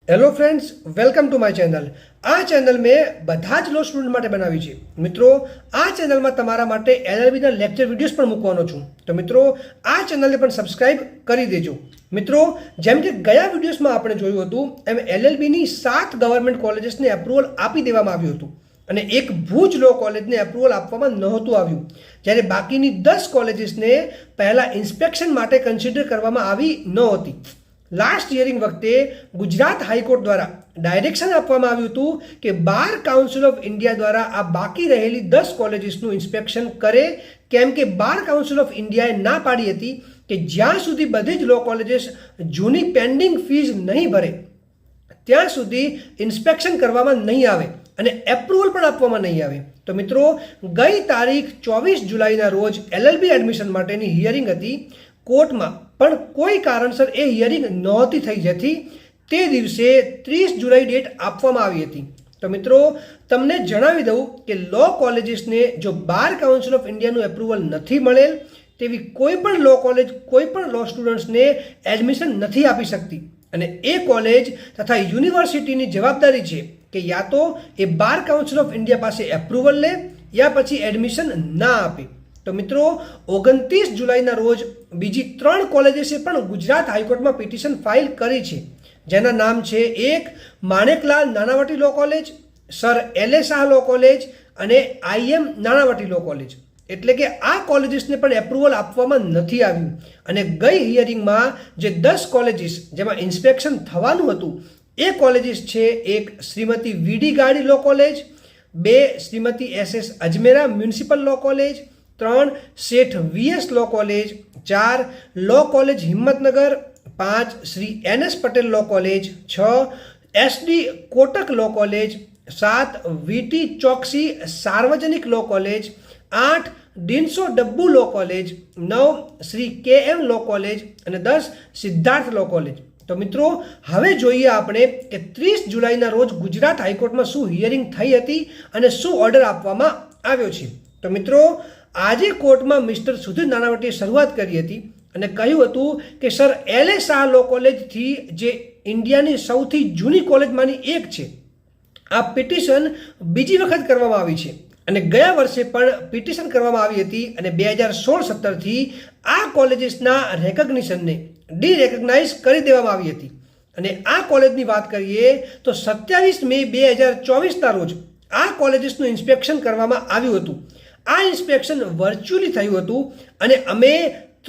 Hello friends, welcome to my channel. आ channel में બધા જ લો સ્ટુડન્ટ માટે બનાવી છે। મિત્રો, આ ચેનલમાં તમારા માટે એલએલબીના લેક્ચર વિડીયોઝ પણ મૂકવાનો છું। તો મિત્રો, આ ચેનલને પણ સબસ્ક્રાઇબ કરી દેજો। મિત્રો, જેમ કે ગયા વિડીયોઝમાં આપણે જોયું હતું એમ એલએલબીની 7 ગવર્મેન્ટ કોલેજીસને એપ્રુવલ આપી દેવામાં આવ્યું હતું અને એક ભુજ લો કોલેજને એપ્રુવલ આપવામાં નહોતું આવ્યું, જ્યારે બાકીની 10 કોલેજીસને પહેલા ઇન્સ્પેક્શન માટે કન્સિડર કરવામાં આવી નહોતી। લાસ્ટ હિયરિંગ વખતે ગુજરાત હાઈકોર્ટ દ્વારા ડાયરેક્શન આપવામાં આવ્યું હતું કે બાર કાઉન્સિલ ઓફ ઇન્ડિયા દ્વારા આ બાકી રહેલી 10 કોલેજીસનું ઇન્સ્પેક્શન કરે, કેમ કે બાર કાઉન્સિલ ઓફ ઇન્ડિયાએ ના પાડી હતી કે જ્યાં સુધી બધી જ લો કોલેજીસ જૂની પેન્ડિંગ ફીઝ નહીં ભરે ત્યાં સુધી ઇન્સ્પેક્શન કરવામાં નહીં આવે અને એપ્રુવલ પણ આપવામાં નહીં આવે। તો મિત્રો, ગઈ તારીખ 24 જુલાઈના રોજ એલએલબી એડમિશન માટેની હિયરિંગ હતી કોર્ટમાં, પણ કોઈ કારણસર એ હિયરિંગ નહોતી થઈ, જેથી તે દિવસે 30 જુલાઈ ડેટ આપવામાં આવી હતી। તો મિત્રો, તમને જણાવી દઉં કે લો કોલેજીસને જો બાર કાઉન્સિલ ઓફ ઇન્ડિયાનું એપ્રુવલ નથી મળેલ તેવી કોઈ પણ લો કોલેજ કોઈ પણ લો સ્ટુડન્ટ્સને એડમિશન નથી આપી શકતી અને એ કોલેજ તથા યુનિવર્સિટીની જવાબદારી છે કે યા તો એ બાર કાઉન્સિલ ઓફ ઇન્ડિયા પાસે એપ્રુવલ લે યા પછી એડમિશન ના આપે। તો મિત્રો, 29 જુલાઈના રોજ બીજી 3 કોલેજીસે પણ ગુજરાત હાઈકોર્ટમાં પિટિશન ફાઇલ કરી છે, જેના નામ છે એક Maneklal Nanavati law college, sir L A. Shah law college અને આઈએમ નાનાવટી લો કોલેજ। એટલે કે આ કોલેજીસને પણ એપ્રુવલ આપવામાં નથી આવ્યું અને ગઈ હિયરિંગમાં જે 10 કોલેજીસ જેમાં ઇન્સ્પેક્શન થવાનું હતું એ કોલેજીસ છે: એક Shrimati V D Gadi law college, 2 Shrimati S S. Ajmera municipal law college, 3 Sheth V S law college, 4 law college Himmatnagar, 5 Shri N S. Patel law college, 6 S D. Kotak law college, 7 V T Choksi Sarvajanik law college, 8 ડિન્સો ડબ્બુ law college, 9 Shri K M. Law college અને 10 સિદ્ધાર્થ લો કોલેજ। તો મિત્રો, હવે જોઈએ આપણે કે 30 જુલાઈના રોજ ગુજરાત હાઈકોર્ટમાં શું હિયરિંગ થઈ હતી અને શું ઓર્ડર આપવામાં આવ્યો છે। તો મિત્રો, આજે કોર્ટમાં મિસ્ટર સુધીર નાનાવટીએ શરૂઆત કરી હતી અને કહ્યું હતું કે સર એલ.એ. શાહ લો કોલેજથી, જે ઇન્ડિયાની સૌથી જૂની કોલેજમાંની એક છે, આ પિટિશન બીજી વખત કરવામાં આવી છે અને ગયા વર્ષે પણ પિટિશન કરવામાં આવી હતી અને 2016-17થી આ કોલેજીસના રેકગ્નિશનને ડીરેકગ્નાઇઝ કરી દેવામાં આવી હતી। અને આ કોલેજની વાત કરીએ તો 27 મે 2024ના રોજ આ કોલેજીસનું ઇન્સ્પેક્શન કરવામાં આવ્યું હતું। આ ઇન્સ્પેક્શન વર્ચ્યુઅલી થયું હતું અને અમે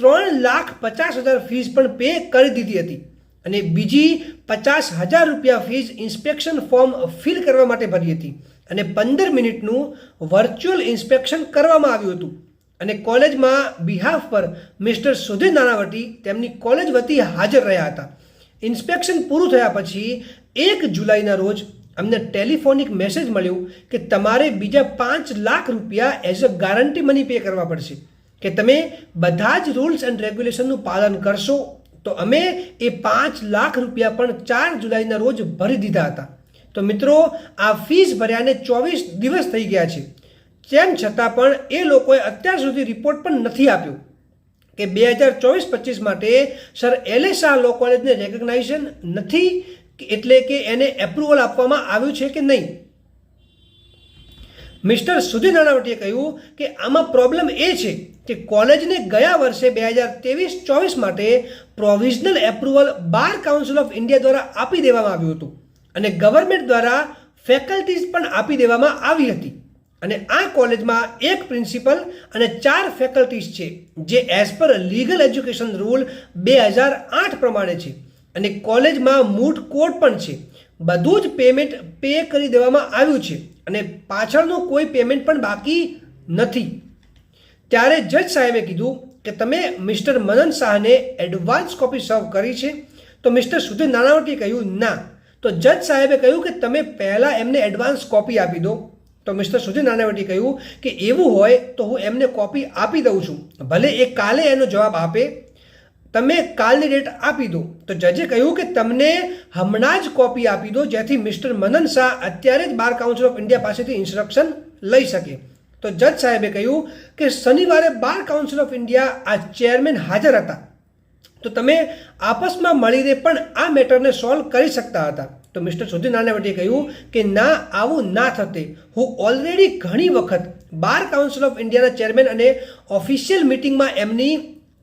3,50,000 ફીસ પણ પે કરી દીધી હતી અને બીજી 50,000 રૂપિયા ફીસ ઇન્સ્પેક્શન ફોર્મ ફિલ કરવા માટે ભરી હતી અને 15 મિનિટનું વર્ચ્યુઅલ ઇન્સ્પેક્શન કરવામાં આવ્યું હતું અને કોલેજમાં બિહાફ પર મિસ્ટર સુધીર નાનાવટી તેમની કોલેજ વતી હાજર રહ્યા હતા। ઇન્સ્પેક્શન પૂરું થયા પછી 1 જુલાઈના રોજ અમને ટેલિફોનિક મેસેજ મળ્યો કે તમારે બીજા 5 લાખ રૂપિયા as a guarantee money pay કરવા પડશે કે તમે બધા જ રૂલ્સ એન્ડ રેગ્યુલેશનનું પાલન કરશો। તો અમે એ 5 લાખ રૂપિયા પણ 4 જુલાઈના રોજ ભરી દીધા હતા। તો મિત્રો, આ ફીસ ભર્યાને 24 દિવસ થઈ ગયા છે, તેમ છતાં પણ એ લોકોએ અત્યાર સુધી રિપોર્ટ પણ નથી આપ્યો કે 2024-25 માટે સર એલ.એ. શાહ લો કોલેજને રેકગ્નાઇઝેશન નથી, એટલે કે એને એપ્રુવલ આપવામાં આવ્યું છે કે નહીં। મિસ્ટર સુધીર નાનાવટીએ કહ્યું કે આમાં પ્રોબ્લેમ એ છે કે કોલેજને ગયા વર્ષે 2023-24 માટે provisional approval bar council of India દ્વારા આપી દેવામાં આવ્યું હતું અને ગવર્મેન્ટ દ્વારા ફેકલ્ટીઝ પણ આપી દેવામાં આવી હતી અને આ કોલેજમાં એક પ્રિન્સિપલ અને 4 ફેકલ્ટીઝ છે, જે as per legal education rule 2008 પ્રમાણે છે અને કોલેજમાં મૂટ કોર્ટ પણ છે। બધું જ પેમેન્ટ પે કરી દેવામાં આવ્યું છે અને પાછળનું કોઈ પેમેન્ટ પણ બાકી નથી। ત્યારે જજ સાહેબે કીધું કે તમે મિસ્ટર મનન શાહને એડવાન્સ કોપી સર્વ કરી છે? તો મિસ્ટર સુધીર નાનાવટીએ કહ્યું ના। તો જજ સાહેબે કહ્યું કે તમે પહેલાં એમને એડવાન્સ કોપી આપી દો। તો મિસ્ટર સુધીર નાનાવટીએ કહ્યું કે એવું હોય તો હું એમને કોપી આપી દઉં છું, ભલે એ કાલે એનો જવાબ આપે, તમે કાલની ડેટ આપી દો। તો જજે કહ્યું કે તમને હમણાં જ કોપી આપી દો, જેથી મિસ્ટર મનન શાહ અત્યારે જ બાર કાઉન્સિલ ઓફ ઇન્ડિયા પાસેથી ઇન્સ્ટ્રક્શન લઈ શકે। તો જજ સાહેબે કહ્યું કે શનિવારે બાર કાઉન્સિલ ઓફ ઇન્ડિયા આ ચેરમેન હાજર હતા, તો તમે આપસમાં મળીને પણ આ મેટરને સોલ્વ કરી શકતા હતા। તો મિસ્ટર સુધીર નાનાવટીએ કહ્યું કે ના, આવું ના થતે. હું ઓલરેડી ઘણી વખત બાર કાઉન્સિલ ઓફ ઇન્ડિયાના ચેરમેન અને ઓફિશિયલ મિટિંગમાં એમની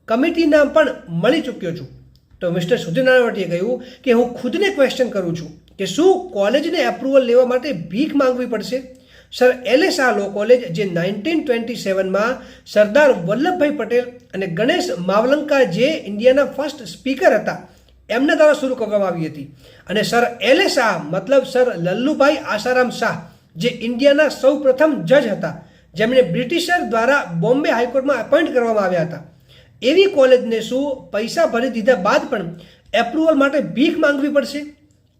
કમિટીના પણ મળી ચૂક્યો છું. તો મિસ્ટર સુધીર નાનાવટીએ કહ્યું કે હું ખુદને ક્વેશ્ચન કરું છું કે શું કોલેજને એપ્રુવલ લેવા માટે ભીખ માંગવી પડશે? સર LS લો કોલેજ, જે 1927માં સરદાર વલ્લભભાઈ પટેલ અને ગણેશ માવલંકા, જે ઇન્ડિયાના ફર્સ્ટ સ્પીકર હતા, એમના દ્વારા શરૂ કરવામાં આવી હતી. અને સર LS મતલબ સર લલ્લુભાઈ આસારામ શાહ, જે ઇન્ડિયાના સૌ પ્રથમ જજ હતા, જેમણે બ્રિટિશર દ્વારા બોમ્બે હાઈકોર્ટમાં એપોઇન્ટ કરવામાં આવ્યા હતા. એવી કોલેજને શું પૈસા ભરી દીધા બાદ પણ એપ્રુવલ માટે ભીખ માંગવી પડશે?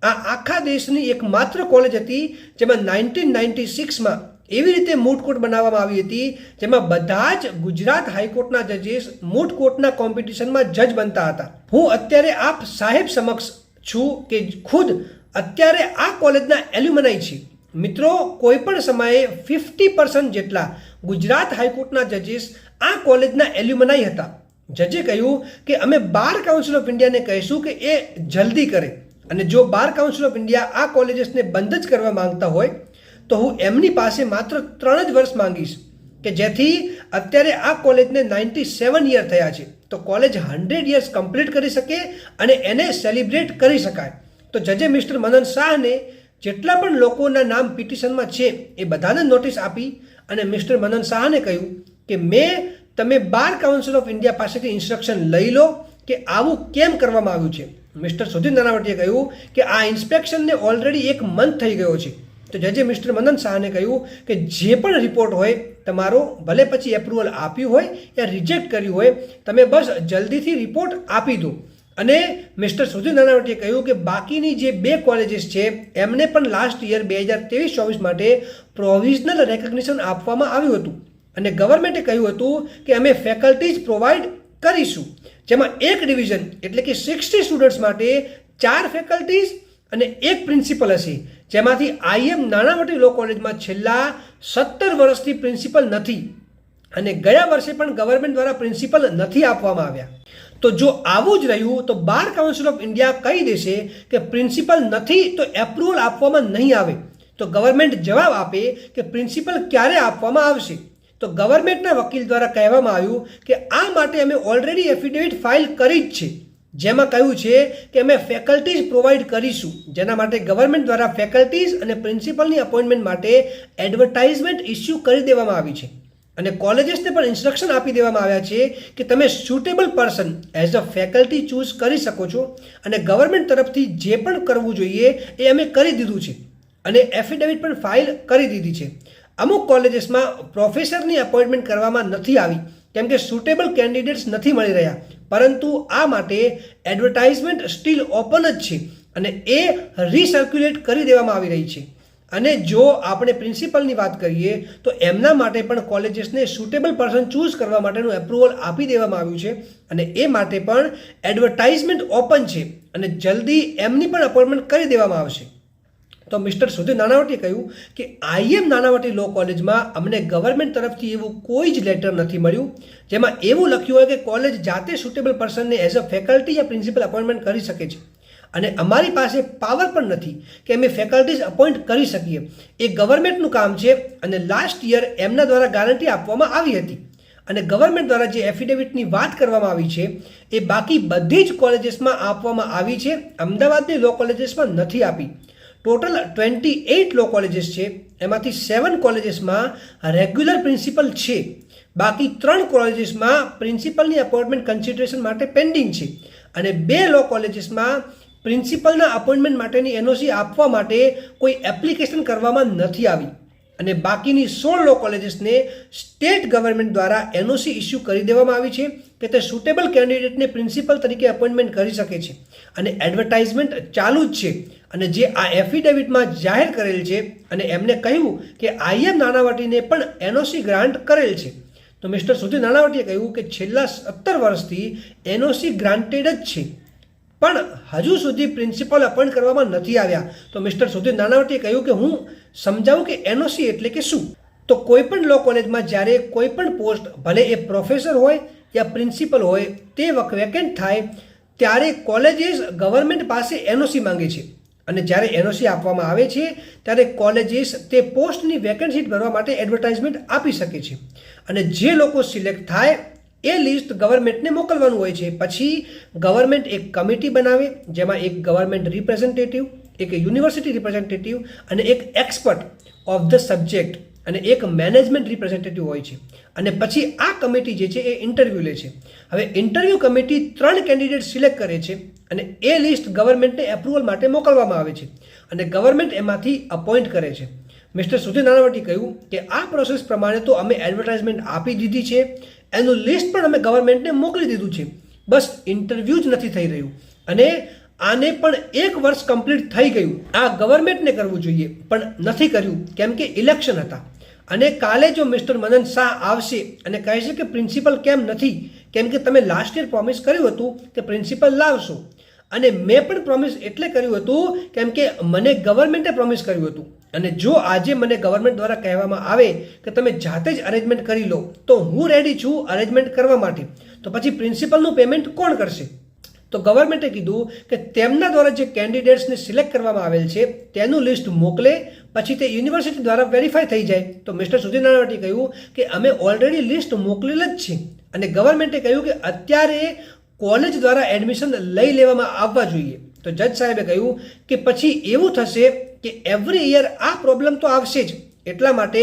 આ આખા દેશની એકમાત્ર કોલેજ હતી જેમાં 1996માં એવી રીતે મૂટ કોર્ટ બનાવવામાં આવી હતી, જેમાં બધા જ ગુજરાત હાઈકોર્ટના જજીસ મૂટ કોર્ટના કોમ્પિટિશનમાં જજ બનતા હતા. હું અત્યારે આપ સાહેબ સમક્ષ છું કે ખુદ અત્યારે આ કોલેજના એલ્યુમનાઈ છે. મિત્રો, કોઈ પણ સમયે 50% જેટલા ગુજરાત હાઈકોર્ટના જજીસ આ કોલેજના એલ્યુમનાઈ હતા. જજે કહ્યું કે અમે બાર કાઉન્સિલ ઓફ ઇન્ડિયાને કહીશું કે એ જલ્દી કરે, અને જો બાર કાઉન્સિલ ઓફ ઇન્ડિયા આ કોલેજીસને બંધ જ કરવા માંગતા હોય તો હું એમની પાસે માત્ર 3 જ વર્ષ માંગીશ, કે જેથી અત્યારે આ કોલેજને 97 યર થયા છે, તો કોલેજ 100 યર્સ કમ્પ્લીટ કરી શકે અને એને સેલિબ્રેટ કરી શકાય. તો જજે મિસ્ટર મનન શાહને જેટલા પણ લોકોના નામ પિટિશનમાં છે એ બધાને નોટિસ આપી અને મિસ્ટર મનન શાહને કહ્યું કે તમે બાર કાઉન્સિલ ઓફ ઇન્ડિયા પાસેથી ઇન્સ્ટ્રક્શન લઈ લો કે આવું કેમ કરવામાં આવ્યું છે. મિસ્ટર સુધીર નાનાવટીએ કહ્યું કે આ ઇન્સ્પેક્શનને ઓલરેડી 1 મંથ થઈ ગયો છે. તો જજે મિસ્ટર મનન શાહને કહ્યું કે જે પણ રિપોર્ટ હોય તમારો, ભલે પછી એપ્રુવલ આપ્યું હોય યા રિજેક્ટ કર્યું હોય, તમે બસ જલ્દીથી રિપોર્ટ આપી દો. અને મિસ્ટર સુધીર નાનાવટીએ કહ્યું કે બાકીની જે 2 કોલેજીસ છે એમને પણ લાસ્ટ યર 2023-24 માટે પ્રોવિઝનલ રેકગ્નિશન આપવામાં આવ્યું હતું, અને ગવર્મેન્ટે કહ્યું હતું કે અમે ફેકલ્ટીઝ પ્રોવાઈડ કરીશું, જેમાં એક ડિવિઝન એટલે કે 60 સ્ટુડન્ટ્સ માટે 4 ફેકલ્ટીઝ અને 1 પ્રિન્સિપલ હશે, જેમાંથી IM નાનાવટી લો કોલેજમાં છેલ્લા 17 વર્ષથી પ્રિન્સિપલ નથી, અને ગયા વર્ષે પણ ગવર્મેન્ટ દ્વારા પ્રિન્સિપલ નથી આપવામાં આવ્યા. તો જો આવું જ રહ્યું તો બાર કાઉન્સિલ ઓફ ઇન્ડિયા કહી દેશે કે પ્રિન્સિપલ નથી તો એપ્રુવલ આપવામાં નહીં આવે, તો ગવર્મેન્ટ જવાબ આપે કે પ્રિન્સિપલ ક્યારે આપવામાં આવશે. તો ગવર્મેન્ટના વકીલ દ્વારા કહેવામાં આવ્યું કે આ માટે અમે ઓલરેડી એફિડેવિટ ફાઇલ કરી જ છે, જેમાં કહ્યું છે કે અમે ફેકલ્ટીઝ પ્રોવાઈડ કરીશું, જેના માટે ગવર્મેન્ટ દ્વારા ફેકલ્ટીઝ અને પ્રિન્સિપલની અપોઇન્ટમેન્ટ માટે એડવર્ટાઇઝમેન્ટ ઇસ્યુ કરી દેવામાં આવી છે, અને કોલેજીસને પણ ઇન્સ્ટ્રક્શન આપી દેવામાં આવ્યા છે કે તમે suitable person as a faculty choose કરી શકો છો, અને ગવર્મેન્ટ તરફથી જે પણ કરવું જોઈએ એ અમે કરી દીધું છે, અને એફિડેવિટ પણ ફાઇલ કરી દીધી છે. અમુક કોલેજીસમાં પ્રોફેસરની અપોઇન્ટમેન્ટ કરવામાં નથી આવી કેમ કે સુટેબલ કેન્ડિડેટ્સ નથી મળી રહ્યા, પરંતુ આ માટે એડવર્ટાઇઝમેન્ટ સ્ટીલ ઓપન જ છે અને એ રીસર્ક્યુલેટ કરી દેવામાં આવી રહી છે. અને જો આપણે પ્રિન્સિપલની વાત કરીએ તો એમના માટે પણ કોલેજીસને સુટેબલ પર્સન ચૂઝ કરવા માટેનું એપ્રુવલ આપી દેવામાં આવ્યું છે, અને એ માટે પણ એડવર્ટાઇઝમેન્ટ ઓપન છે અને જલ્દી એમની પણ અપોઇન્ટમેન્ટ કરી દેવામાં આવશે. તો મિસ્ટર સુધીર નાનાવટીએ કહ્યું કે IM નાનાવટી લો કોલેજમાં અમને ગવર્મેન્ટ તરફથી એવું કોઈ જ લેટર નથી મળ્યું જેમાં એવું લખ્યું હોય કે કોલેજ જાતે સુટેબલ પર્સનને એઝ અ ફેકલ્ટી યા પ્રિન્સિપલ અપોઇન્ટમેન્ટ કરી શકે છે, અને અમારી પાસે પાવર પણ નથી કે અમે ફેકલ્ટીઝ અપોઇન્ટ કરી શકીએ. એ ગવર્મેન્ટનું કામ છે, અને લાસ્ટ યર એમના દ્વારા ગેરંટી આપવામાં આવી હતી, અને ગવર્મેન્ટ દ્વારા જે એફિડેવિટની વાત કરવામાં આવી છે એ બાકી બધી જ કોલેજીસમાં આપવામાં આવી છે, અમદાવાદની લો કોલેજીસમાં નથી આપી. ટોટલ 28 લો કોલેજીસ છે, એમાંથી 7 કોલેજીસમાં રેગ્યુલર પ્રિન્સિપલ છે, બાકી 3 કોલેજીસમાં પ્રિન્સિપલની અપોઇન્ટમેન્ટ કન્સિડરેશન માટે પેન્ડિંગ છે, અને 2 લો કોલેજીસમાં પ્રિન્સિપલના અપોઇન્ટમેન્ટ માટેની NOC આપવા માટે કોઈ એપ્લિકેશન કરવામાં નથી આવી, અને બાકીની 16 લો કોલેજીસને સ્ટેટ ગવર્મેન્ટ દ્વારા NOC ઇસ્યુ કરી દેવામાં આવી છે કે તે સુટેબલ કેન્ડિડેટને પ્રિન્સિપલ તરીકે અપોઇન્ટમેન્ટ કરી શકે છે, અને એડવર્ટાઇઝમેન્ટ ચાલુ જ છે. અને જે આ એફિડેવિટમાં જાહેર કરેલ છે, અને એમને કહ્યું કે IM નાનાવટીને પણ NOC ગ્રાન્ટ કરેલ છે. તો મિસ્ટર સુધીર નાનાવટીએ કહ્યું કે છેલ્લા 17 વર્ષથી NOC ગ્રાન્ટેડ જ છે, પણ હજુ સુધી પ્રિન્સિપલ અપોઇન્ટ કરવામાં નથી આવ્યા. તો મિસ્ટર સુધીર નાનાવટીએ કહ્યું કે હું સમજાવું કે NOC એટલે કે શું. તો કોઈ પણ લો કોલેજમાં જ્યારે કોઈ પણ પોસ્ટ, ભલે એ પ્રોફેસર હોય યા પ્રિન્સિપલ હોય, તે વેકેન્ટ થાય ત્યારે કોલેજીસ ગવર્મેન્ટ પાસે NOC માંગે છે. અને જ્યારે એનઓસી આપવામાં આવે છે ત્યારે કોલેજીસ તે પોસ્ટની વેકેન્સી ભરવા માટે એડવર્ટાઇઝમેન્ટ આપી શકે છે અને જે લોકો સિલેક્ટ થાય એ લિસ્ટ ગવર્મેન્ટને મોકલવાનું હોય છે. પછી ગવર્મેન્ટ એક કમિટી બનાવે જેમાં એક ગવર્મેન્ટ રિપ્રેઝેન્ટેટિવ, એક યુનિવર્સિટી રિપ્રેઝેન્ટેટિવ અને એક એક્સપર્ટ ઓફ ધ સબ્જેક્ટ અને એક મેનેજમેન્ટ રિપ્રેઝેન્ટેટિવ હોય છે. અને પછી આ કમિટી જે છે એ ઇન્ટરવ્યૂ લે છે. હવે ઇન્ટરવ્યૂ કમિટી 3 કેન્ડિડેટ સિલેક્ટ કરે છે અને એ લિસ્ટ ગવર્મેન્ટને એપ્રુવલ માટે મોકલવામાં આવે છે અને ગવર્મેન્ટ એમાંથી અપોઇન્ટ કરે છે. મિસ્ટર સુધીર નાનાવટી કહ્યું કે આ પ્રોસેસ પ્રમાણે તો અમે એડવર્ટાઇઝમેન્ટ આપી દીધી છે, એનું લિસ્ટ પણ અમે ગવર્મેન્ટને મોકલી દીધું છે, બસ ઇન્ટરવ્યૂ જ નથી થઈ રહ્યું અને આને પણ 1 વર્ષ કમ્પ્લીટ થઈ ગયું. આ ગવર્મેન્ટને કરવું જોઈએ પણ નથી કર્યું કેમ કે ઇલેક્શન હતા. અને કાલે જો મિસ્ટર મદન શાહ આવશે અને કહે છે કે પ્રિન્સિપલ કેમ નથી, કેમ કે તમે લાસ્ટ યર પ્રોમિસ કર્યું હતું કે પ્રિન્સિપલ લાવશો અને મેં પણ પ્રોમિસ એટલે કર્યું હતું કેમ કે મને ગવર્મેન્ટે પ્રોમિસ કર્યું હતું. અને જો આજે મને ગવર્મેન્ટ દ્વારા કહેવામાં આવે કે તમે જાતે જ અરેન્જમેન્ટ કરી લો તો હું રેડી છું અરેન્જમેન્ટ કરવા માટે, તો પછી પ્રિન્સિપલનું પેમેન્ટ કોણ કરશે? તો ગવર્મેન્ટે કીધું કે તેમના દ્વારા જે કેન્ડિડેટ્સને સિલેક્ટ કરવામાં આવેલ છે તેનું લિસ્ટ મોકલે, પછી તે યુનિવર્સિટી દ્વારા વેરીફાઈ થઈ જાય. તો મિસ્ટર સુધીર નાનાવટી કહ્યું કે અમે ઓલરેડી લિસ્ટ મોકલેલ જ છે અને ગવર્મેન્ટે કહ્યું કે અત્યારે કોલેજ દ્વારા એડમિશન લઈ લેવામાં આવવા જોઈએ. તો જજ સાહેબે કહ્યું કે પછી એવું થશે કે એવરી યર આ પ્રોબ્લેમ તો આવશે જ, એટલા માટે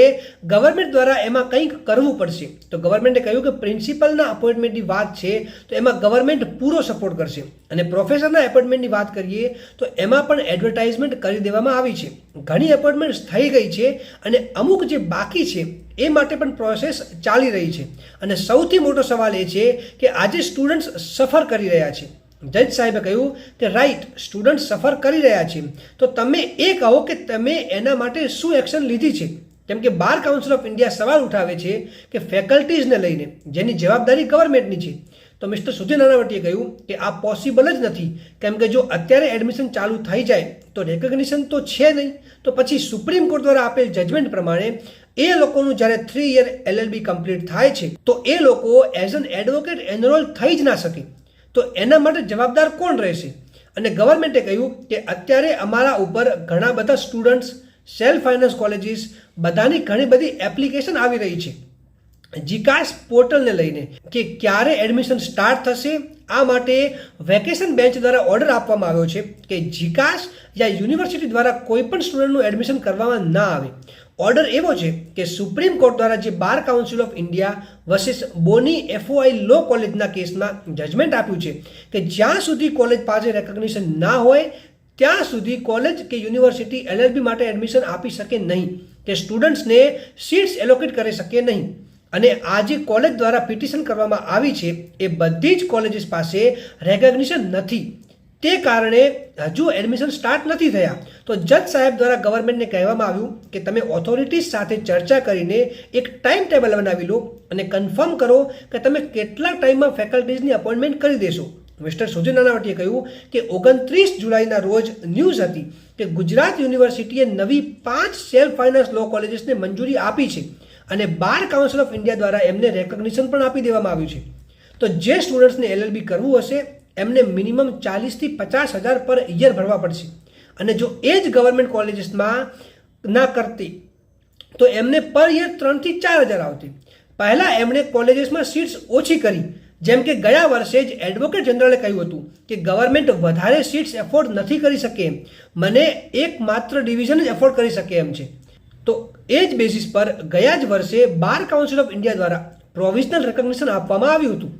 ગવર્મેન્ટ દ્વારા એમાં કંઈક કરવું પડશે. તો ગવર્મેન્ટે કહ્યું કે પ્રિન્સિપલના અપોઇન્ટમેન્ટની વાત છે તો એમાં ગવર્મેન્ટ પૂરો સપોર્ટ કરશે અને પ્રોફેસરના એપોઇન્ટમેન્ટની વાત કરીએ તો એમાં પણ એડવર્ટાઇઝમેન્ટ કરી દેવામાં આવી છે. ઘણી એપોઇન્ટમેન્ટ્સ થઈ ગઈ છે અને અમુક જે બાકી છે એ માટે પણ પ્રોસેસ ચાલી રહી છે. અને સૌથી મોટો સવાલ એ છે કે આજે સ્ટુડન્ટ્સ સફર કરી રહ્યા છે. જજ સાહેબે કહ્યું કે રાઈટ, સ્ટુડન્ટ સફર કરી રહ્યા છે, તો તમે એ કહો કે તમે એના માટે શું એક્શન લીધી છે. કેમ કે બાર કાઉન્સિલ ઓફ ઇન્ડિયા સવાલ ઉઠાવે છે કે ફેકલ્ટીઝને લઈને જેની જવાબદારી ગવર્મેન્ટની છે. તો મિસ્ટર સુધીર નાનાવટીએ કહ્યું કે આ પોસિબલ જ નથી, કેમ કે જો અત્યારે એડમિશન ચાલુ થઈ જાય તો રેકગ્નિશન તો છે નહીં, તો પછી સુપ્રીમ કોર્ટ દ્વારા આપેલ જજમેન્ટ પ્રમાણે એ લોકોનું જ્યારે 3 યર LLB કમ્પ્લીટ થાય છે તો એ લોકો એઝ એન એડવોકેટ એનરોલ થઈ જ ના શકે. તો એના માટે જવાબદાર કોણ રહેશે? અને ગવર્મેન્ટે કહ્યું કે અત્યારે અમારા ઉપર ઘણા બધા સ્ટુડન્ટ્સ, સેલ્ફ ફાઇનાન્સ કોલેજીસ બધાની ઘણી બધી એપ્લિકેશન આવી રહી છે જીકાસ પોર્ટલને લઈને કે ક્યારે એડમિશન સ્ટાર્ટ થશે. આ માટે વેકેશન બેન્ચ દ્વારા ઓર્ડર આપવામાં આવ્યો છે કે જીકાસ યા યુનિવર્સિટી દ્વારા કોઈ પણ સ્ટુડન્ટનું એડમિશન કરવામાં ના આવે. ઓર્ડર એવો છે કે સુપ્રીમ કોર્ટ દ્વારા જે bar council of India versus Boney FOI લો કોલેજના કેસમાં જજમેન્ટ આપ્યું છે કે જ્યાં સુધી કોલેજ પાસે રેકગ્નિશન ના હોય ત્યાં સુધી કોલેજ કે યુનિવર્સિટી LLB માટે એડમિશન આપી શકે નહીં, કે સ્ટુડન્ટ્સને સીટ્સ એલોકેટ કરી શકે નહીં. અને આ જે કોલેજ દ્વારા પિટિશન કરવામાં આવી છે એ બધી જ કોલેજીસ પાસે રેકગ્નિશન નથી, તે કારણે હજુ એડમિશન સ્ટાર્ટ નથી થયા. તો જજ સાહેબ દ્વારા ગવર્મેન્ટને કહેવામાં આવ્યું કે તમે ઓથોરિટીઝ સાથે ચર્ચા કરીને એક ટાઈમ ટેબલ બનાવી લો અને કન્ફર્મ કરો કે તમે કેટલા ટાઈમમાં ફેકલ્ટીઝની અપોઇન્ટમેન્ટ કરી દેશો. મિસ્ટર સુધીર નાનાવટીએ કહ્યું કે 29 જુલાઈના રોજ ન્યૂઝ હતી કે ગુજરાત યુનિવર્સિટીએ નવી 5 સેલ્ફ ફાઇનાન્સ લો કોલેજીસને મંજૂરી આપી છે અને બાર કાઉન્સિલ ઓફ ઇન્ડિયા દ્વારા એમને રેકગ્નિશન પણ આપી દેવામાં આવ્યું છે. તો જે સ્ટુડન્ટ્સને LLB કરવું હશે એમને મિનિમમ 40,000 થી 50,000 પર યર ભરવા પડશે. અને જો એ જ ગવર્મેન્ટ કોલેજીસમાં ના કરતી તો એમને પર યર 3,000 થી 4,000 આવતી. પહેલાં એમણે કોલેજીસમાં સીટ્સ ઓછી કરી, જેમ કે ગયા વર્ષે જ એડવોકેટ જનરલે કહ્યું હતું કે ગવર્મેન્ટ વધારે સીટ્સ એફોર્ડ નથી કરી શકે, મને એકમાત્ર ડિવિઝન જ એફોર્ડ કરી શકે એમ છે. તો એ જ બેસિસ પર ગયા જ વર્ષે બાર કાઉન્સિલ ઓફ ઇન્ડિયા દ્વારા પ્રોવિઝનલ રેકગ્નિશન આપવામાં આવ્યું હતું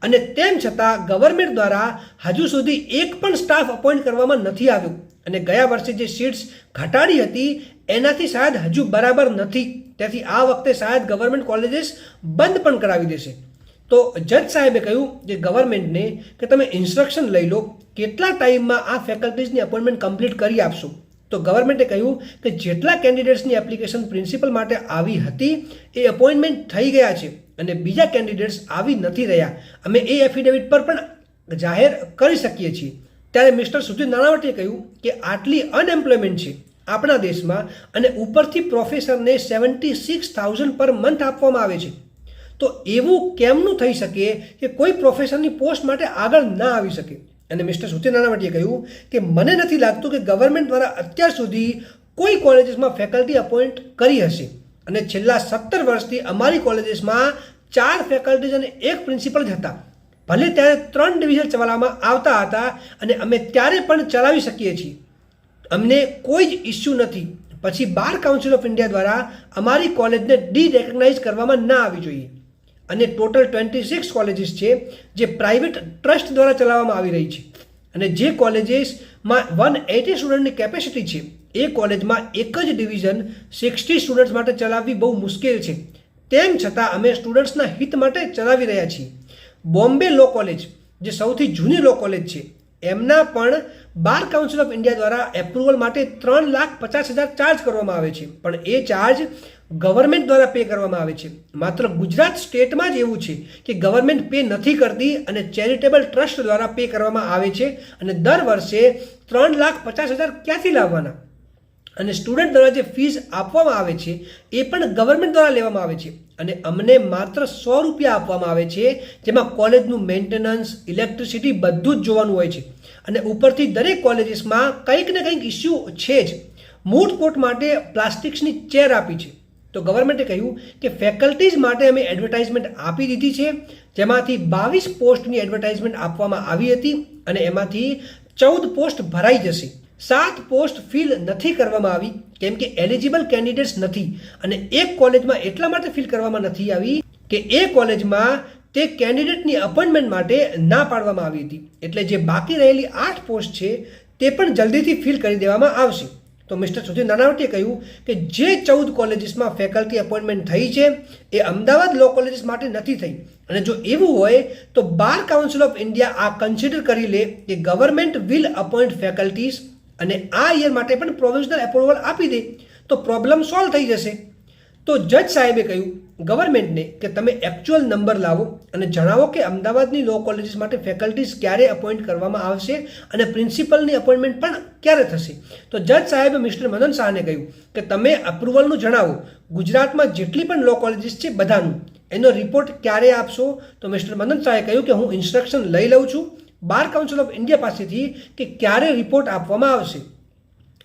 અને તેમ છતાં ગવર્મેન્ટ દ્વારા હજુ સુધી એક પણ સ્ટાફ અપોઇન્ટ કરવામાં નથી આવ્યો અને ગયા વર્ષે જે સીટ્સ ઘટાડી હતી એનાથી શાયદ હજુ બરાબર નથી. તેથી આ વખતે શાયદ ગવર્મેન્ટ કોલેજીસ બંધ પણ કરાવી દેશે. તો જજ સાહેબે કહ્યું કે ગવર્મેન્ટને કે તમે ઇન્સ્ટ્રક્શન લઈ લો કેટલા ટાઈમમાં આ ફેકલ્ટીઝની અપોઇન્ટમેન્ટ કમ્પ્લીટ કરી આપશો. તો ગવર્મેન્ટે કહ્યું કે જેટલા કેન્ડિડેટ્સની એપ્લિકેશન પ્રિન્સિપલ માટે આવી હતી એ અપોઇન્ટમેન્ટ થઈ ગયા છે અને બીજા કેન્ડિડેટ્સ આવી નથી રહ્યા. અમે એ એફિડેવિટ પર પણ જાહેર કરી શકીએ છીએ. ત્યારે મિસ્ટર સુધીર નાનાવટીએ કહ્યું કે આટલી અનએમ્પ્લોયમેન્ટ છે આપણા દેશમાં અને ઉપરથી પ્રોફેસરને 76,000 પર મંથ આપવામાં આવે છે, તો એવું કેમનું થઈ શકે કે કોઈ પ્રોફેસરની પોસ્ટ માટે આગળ ના આવી શકે? અને મિસ્ટર સુધીર નાનાવટીએ કહ્યું કે મને નથી લાગતું કે ગવર્મેન્ટ દ્વારા અત્યાર સુધી કોઈ કોલેજીસમાં ફેકલ્ટી અપોઇન્ટ કરી હશે અને છેલ્લા 17 વર્ષથી અમારી કોલેજીસમાં 4 ફેકલ્ટીઝ અને 1 પ્રિન્સિપલ જ હતા. ભલે ત્યારે 3 ડિવિઝન ચલાવવામાં આવતા હતા અને અમે ત્યારે પણ ચલાવી શકીએ છીએ. અમને કોઈ જ ઇસ્યુ નથી. પછી બાર કાઉન્સિલ ઓફ ઇન્ડિયા દ્વારા અમારી કોલેજને ડી-રેકગ્નાઇઝ કરવામાં ના આવી જોઈએ અને ટોટલ 26 કોલેજીસ છે જે પ્રાઇવેટ ટ્રસ્ટ દ્વારા ચલાવવામાં આવી રહી છે અને જે કોલેજીસમાં 180 સ્ટુડન્ટની કેપેસિટી છે એ કોલેજમાં એક જ ડિવિઝન 60 સ્ટુડન્ટ્સ માટે ચલાવવી બહુ મુશ્કેલ છે. તેમ છતાં અમે સ્ટુડન્ટ્સના હિત માટે ચલાવી રહ્યા છીએ. બોમ્બે લો કોલેજ જે સૌથી જૂની લો કોલેજ છે એમના પણ બાર કાઉન્સિલ ઓફ ઇન્ડિયા દ્વારા એપ્રુવલ માટે 3,50,000 ચાર્જ કરવામાં આવે છે, પણ એ ચાર્જ ગવર્મેન્ટ દ્વારા પે કરવામાં આવે છે. માત્ર ગુજરાત સ્ટેટમાં જ એવું છે કે ગવર્મેન્ટ પે નથી કરતી અને ચેરિટેબલ ટ્રસ્ટ દ્વારા પે કરવામાં આવે છે અને દર વર્ષે 3,50,000 ક્યાંથી લાવવાના? અને સ્ટુડન્ટ દ્વારા જે ફીસ આપવામાં આવે છે એ પણ ગવર્મેન્ટ દ્વારા લેવામાં આવે છે અને અમને માત્ર 100 રૂપિયા આપવામાં આવે છે, જેમાં કોલેજનું મેન્ટેનન્સ, ઇલેક્ટ્રિસિટી બધું જ જોવાનું હોય છે અને ઉપરથી દરેક કોલેજીસમાં કંઈક ને કંઈક ઇસ્યુ છે જ. મૂળ કોર્ટ માટે પ્લાસ્ટિક્સની ચેર આપી છે. તો ગવર્મેન્ટે કહ્યું કે ફેકલ્ટીઝ માટે અમે એડવર્ટાઇઝમેન્ટ આપી દીધી છે, જેમાંથી 22 પોસ્ટની એડવર્ટાઇઝમેન્ટ આપવામાં આવી હતી અને એમાંથી 14 પોસ્ટ ભરાઈ જશે. 7 પોસ્ટ ફિલ નથી કરવામાં આવી કેમ કે એલિજિબલ કેન્ડિડેટ્સ નથી અને એક કોલેજમાં એટલા માટે ફિલ કરવામાં નથી આવી કે એ કોલેજમાં તે કેન્ડિડેટની અપોઇન્ટમેન્ટ માટે ના પાડવામાં આવી હતી. એટલે જે બાકી રહેલી 8 પોસ્ટ છે તે પણ જલ્દીથી ફિલ કરી દેવામાં આવશે. તો મિસ્ટર સુધીર નાનાવટીએ કહ્યું કે જે 14 કોલેજીસમાં ફેકલ્ટી અપોઇન્ટમેન્ટ થઈ છે એ અમદાવાદ લો કોલેજીસ માટે નથી થઈ અને જો એવું હોય તો બાર કાઉન્સિલ ઓફ ઇન્ડિયા આ કન્સિડર કરી લે કે ગવર્મેન્ટ વિલ અપોઇન્ટ ફેકલ્ટીઝ અને આ યર માટે પણ પ્રોવિઝનલ એપ્રુવલ આપી દે તો પ્રોબ્લેમ સોલ્વ થઈ જશે. તો જજ સાહેબે કહ્યું ગવર્મેન્ટને કે તમે એકચ્યુઅલ નંબર લાવો અને જણાવો કે અમદાવાદની લો કોલેજીસ માટે ફેકલ્ટીઝ ક્યારે અપોઇન્ટ કરવામાં આવશે અને પ્રિન્સિપલની અપોઇન્ટમેન્ટ પણ ક્યારે થશે. તો જજ સાહેબે મિસ્ટર મદન શાહને કહ્યું કે તમે અપ્રુવલનું જણાવો, ગુજરાતમાં જેટલી પણ લો કોલેજીસ છે બધાનું એનો રિપોર્ટ ક્યારે આપશો? તો મિસ્ટર મદન શાહે કહ્યું કે હું ઇન્સ્ટ્રક્શન લઈ લઉં છું બાર કાઉન્સિલ ઓફ ઇન્ડિયા પાસેથી કે ક્યારે રિપોર્ટ આપવામાં આવશે.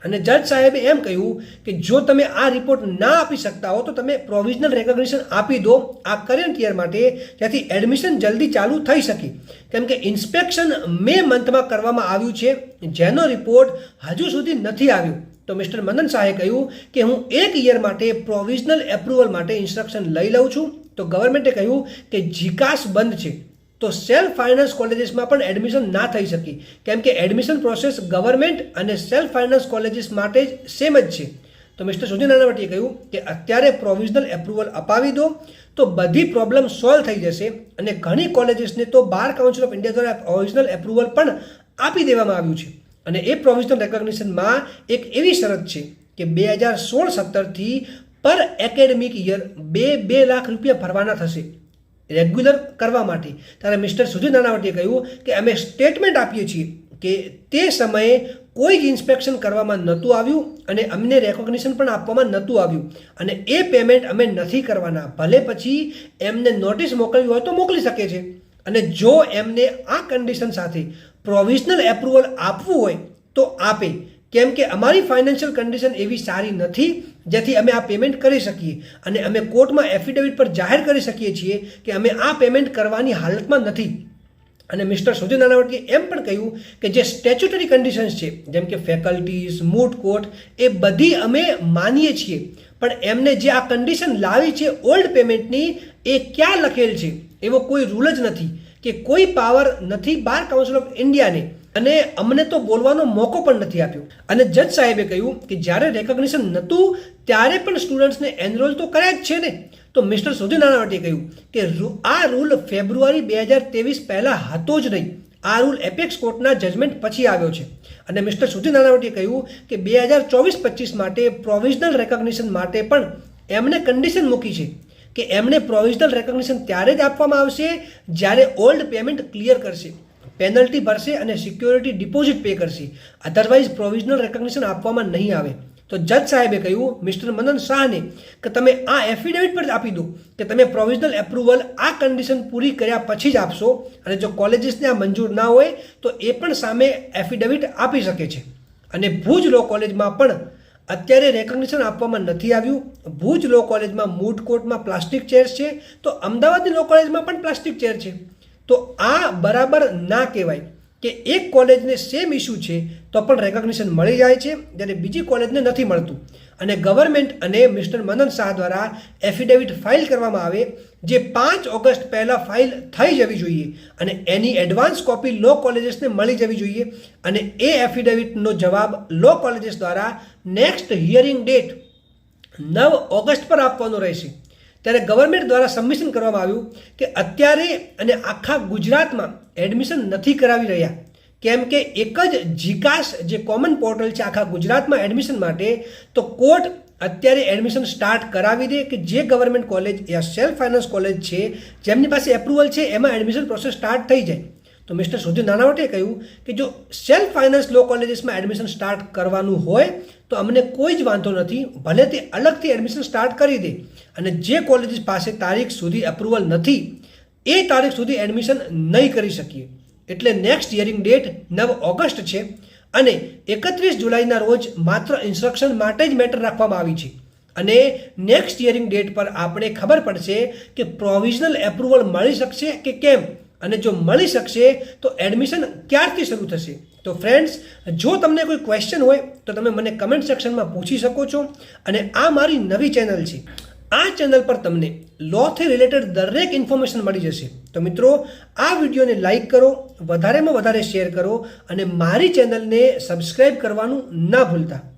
અને જજ સાહેબે એમ કહ્યું કે જો તમે આ રિપોર્ટ ના આપી શકતા હો તો તમે પ્રોવિઝનલ રેકોગ્નિશન આપી દો આ કરંટ યર માટે, જેથી એડમિશન જલ્દી ચાલુ થઈ શકે. કેમ કે ઇન્સ્પેક્શન મે મંથમાં કરવામાં આવ્યું છે જેનો રિપોર્ટ હજુ સુધી નથી આવ્યો. તો મિસ્ટર મદન શાહે કહ્યું કે હું 1 યર માટે પ્રોવિઝનલ એપ્રુવલ માટે ઇન્સ્ટ્રક્શન લઈ લઉં છું. તો ગવર્મેન્ટે કહ્યું કે જીકાસ બંધ છે તો સેલ્ફ ફાઇનાન્સ કોલેજીસમાં પણ એડમિશન ના થઈ શકે કેમ કે એડમિશન પ્રોસેસ ગવર્મેન્ટ અને સેલ્ફ ફાઇનાન્સ કોલેજીસ માટે જ સેમ જ છે. તો મિસ્ટર સુધીર નાનાવટીએ કહ્યું કે અત્યારે પ્રોવિઝનલ એપ્રુવલ અપાવી દો તો બધી પ્રોબ્લેમ સોલ્વ થઈ જશે અને ઘણી કોલેજીસને તો બાર કાઉન્સિલ ઓફ ઇન્ડિયા દ્વારા પ્રોવિઝનલ એપ્રુવલ પણ આપી દેવામાં આવ્યું છે અને એ પ્રોવિઝનલ રેકોગ્નિશનમાં એક એવી શરત છે કે 2016-17થી પર એકેડેમિક યર 2 લાખ રૂપિયા ભરવાના થશે રેગ્યુલર કરવા માટે. ત્યારે મિસ્ટર સુધીર નાનાવટીએ કહ્યું કે અમે સ્ટેટમેન્ટ આપીએ છીએ કે તે સમયે કોઈ જ ઇન્સ્પેક્શન કરવામાં નહોતું આવ્યું અને અમને રેકોગ્નિશન પણ આપવામાં નહોતું આવ્યું અને એ પેમેન્ટ અમે નથી કરવાના. ભલે પછી એમને નોટિસ મોકલવી હોય તો મોકલી શકે છે અને જો એમને આ કન્ડિશન સાથે પ્રોવિઝનલ એપ્રુવલ આપવું હોય તો આપે કેમ કે અમારી ફાઇનાન્શિયલ કન્ડિશન એવી સારી નથી જેથી અમે આ પેમેન્ટ કરી શકીએ અને અમે કોર્ટમાં એફિડેવિટ પર જાહેર કરી શકીએ છીએ કે અમે આ પેમેન્ટ કરવાની હાલતમાં નથી. અને મિસ્ટર સુધીર નાનાવટીએ એમ પણ કહ્યું કે જે સ્ટેચ્યુટરી કન્ડિશન્સ છે જેમ કે ફેકલ્ટીઝ, મૂટ કોર્ટ એ બધી અમે માનીએ છીએ પણ એમને જે આ કન્ડિશન લાવી છે ઓલ્ડ પેમેન્ટની એ ક્યાં લખેલ છે એવો કોઈ રૂલ જ નથી કે કોઈ પાવર નથી બાર કાઉન્સિલ ઓફ ઇન્ડિયાને અને અમને તો બોલવાનો મોકો પણ નથી આપ્યો. અને જજ સાહેબે કહ્યું કે જ્યારે રેકોગ્નિશન નહોતું ત્યારે પણ સ્ટુડન્ટ્સને એનરોલ તો કર્યા જ છે ને. તો મિસ્ટર સુધીર નાનાવટીએ કહ્યું કે આ રૂલ ફેબ્રુઆરી 2023 પહેલાં હતો જ નહીં. આ રૂલ એપેક્સ કોર્ટના જજમેન્ટ પછી આવ્યો છે. અને મિસ્ટર સુધીર નાનાવટીએ કહ્યું કે 2024-25 માટે પ્રોવિઝનલ રેકોગ્નિશન માટે પણ એમણે કન્ડિશન મૂકી છે કે એમને પ્રોવિઝનલ રેકોગ્નિશન ત્યારે જ આપવામાં આવશે જ્યારે ઓલ્ડ પેમેન્ટ ક્લિયર કરશે, પેનલ્ટી ભરશે અને સિક્યોરિટી ડિપોઝિટ પે કરશે. અધરવાઇઝ પ્રોવિઝનલ રેકોગ્નિશન આપવામાં નહીં આવે. તો જજ સાહેબે કહ્યું મિસ્ટર મનન શાહને કે તમે આ એફિડેવિટ પર આપી દો કે તમે પ્રોવિઝનલ એપ્રુવલ આ કન્ડિશન પૂરી કર્યા પછી જ આપશો, અને જો કોલેજીસને આ મંજૂર ના હોય તો એ પણ સામે એફિડેવિટ આપી શકે છે. અને ભુજ લો કોલેજમાં પણ અત્યારે રેકગ્નિશન આપવામાં નથી આવ્યું. ભુજ લો કોલેજમાં મૂડ કોર્ટમાં પ્લાસ્ટિક ચેર્સ છે, તો અમદાવાદની લો કોલેજમાં પણ પ્લાસ્ટિક ચેર છે. તો આ બરાબર ના કહેવાય કે એક કોલેજને સેમ ઇસ્યુ છે તો પણ રેકગ્નિશન મળી જાય છે જ્યારે બીજી કોલેજને નથી મળતું. અને ગવર્મેન્ટ અને મિસ્ટર મનન શાહ દ્વારા એફિડેવિટ ફાઇલ કરવામાં આવે, જે 5 ઓગસ્ટ પહેલાં ફાઇલ થઈ જવી જોઈએ અને એની એડવાન્સ કોપી લો કોલેજીસને મળી જવી જોઈએ. અને એ એફિડેવિટનો જવાબ લો કોલેજીસ દ્વારા નેક્સ્ટ હિયરિંગ ડેટ 9 ઓગસ્ટ પર આપવાનો રહેશે. ત્યારે ગવર્મેન્ટ દ્વારા સબમિશન કરવામાં આવ્યું કે અત્યારે અને આખા ગુજરાતમાં એડમિશન નથી કરાવી રહ્યા, કેમ કે એક જ જીકાસ જે કોમન પોર્ટલ છે આખા ગુજરાતમાં એડમિશન માટે, તો કોર્ટ અત્યારે એડમિશન સ્ટાર્ટ કરાવી દે કે જે ગવર્મેન્ટ કોલેજ યા સેલ્ફ ફાઇનાન્સ કોલેજ છે જેમની પાસે એપ્રુવલ છે એમાં એડમિશન પ્રોસેસ સ્ટાર્ટ થઈ જાય. તો મિસ્ટર સુધીર નાનાવટે કહ્યું કે જો સેલ્ફ ફાઇનાન્સ લો કોલેજીસમાં એડમિશન સ્ટાર્ટ કરવાનું હોય તો અમને કોઈ જ વાંધો નથી, ભલે તે અલગથી એડમિશન સ્ટાર્ટ કરી દે. અને જે કોલેજીસ પાસે તારીખ સુધી એપ્રુવલ નથી એ તારીખ સુધી એડમિશન નહીં કરી શકીએ. એટલે નેક્સ્ટ હિયરિંગ ડેટ 9 ઓગસ્ટ છે અને 31 જુલાઈના રોજ માત્ર ઇન્સ્ટ્રક્શન માટે જ મેટર રાખવામાં આવી છે. અને નેક્સ્ટ હિયરિંગ ડેટ પર આપણે ખબર પડશે કે પ્રોવિઝનલ એપ્રુવલ મળી શકશે કે કેમ, અને જો મળી શકશે તો એડમિશન ક્યારથી શરૂ થશે. તો ફ્રેન્ડ્સ, જો તમને કોઈ ક્વેશ્ચન હોય તો તમે મને કમેન્ટ સેક્શનમાં પૂછી શકો છો. અને આ મારી નવી ચેનલ છે. આ ચેનલ પર તમને લોથી રિલેટેડ દરેક ઇન્ફોર્મેશન મળી જશે. તો મિત્રો, આ વિડીયોને લાઈક કરો, વધારેમાં વધારે શેર કરો અને મારી ચેનલને સબસ્ક્રાઈબ કરવાનું ના ભૂલતા.